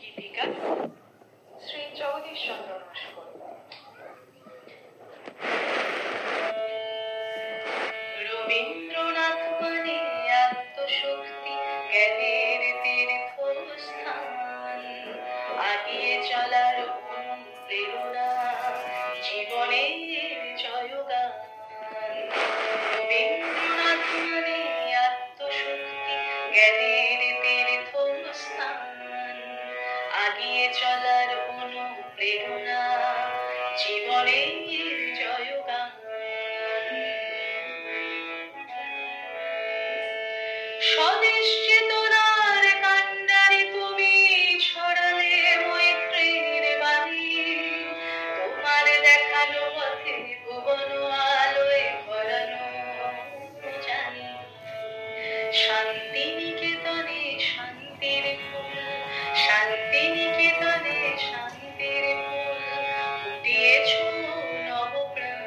দীপিকা শ্রী জগদীশ চন্দ্র নস্কর। রবীন্দ্রনাথ মানে আত্মশক্তি, জ্ঞানের তীর্থস্থান, আগিয়ে চলার প্রেরণা, জীবনের জয়গান। রবীন্দ্রনাথ মানে আত্মশক্তি, জ্ঞানের তীর্থস্থান, আগিয়ে চলার অনুপ্রেরণা, জীবনের জয়গান। স্বদেশ চেতনার কান্ডারি তুমি ছড়ালে মৈত্রীর বাণী, তোমার দেখানো পথে ভুবন আলোয় ভরানো জানি। শান্তি নিকেতনে শান্তির ফুল, শান্তি নিকেতনে শান্তির ফুল ফুটিয়েছ নবপ্রাণ।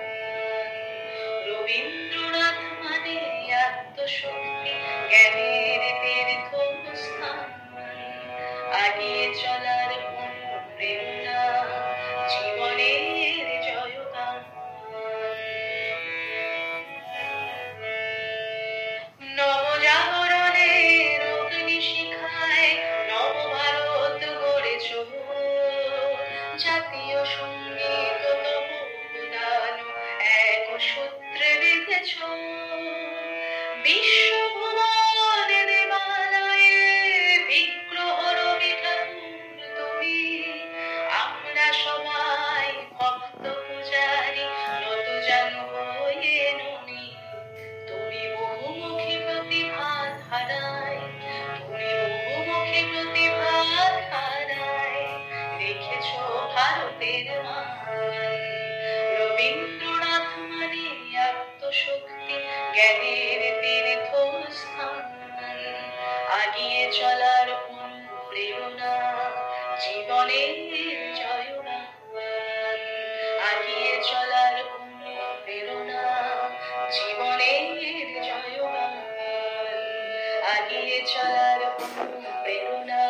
রবীন্দ্রনাথ মানে আত্মশক্তি, জ্ঞানের তীর্থস্থান, আগিয়ে চলার অনুপ্রেরণা, জীবনের জয়গান। নবজাগরণের অগ্নিশিখায় নবভারত গড়েছ, জাতীয় সঙ্গীত তব উদান এক সূত্রে বেঁধেছ। বিশ্বভুবনে দেবালয়ে বিগ্রহ রবি ঠাকুর তুমি, আমরা সবাই ভক্ত পূজারি নত জানু হয়ে ননি। তুমি বহুমুখী প্রতিভা ধারায়, তুমি বহুমুখী প্রতিভা ধারায় রেখেছ ভারতের মান। রবীন্দ্রনাথ মানে আত্মশক্তি, জ্ঞানের তীর্থস্থান, আগিয়ে চলার অনুপ্রেরণা, জীবনের জয়গান। আগিয়ে চলার অনুপ্রেরণা, জীবনের জয়গান। আগিয়ে চলার অনুপ্রেরণা।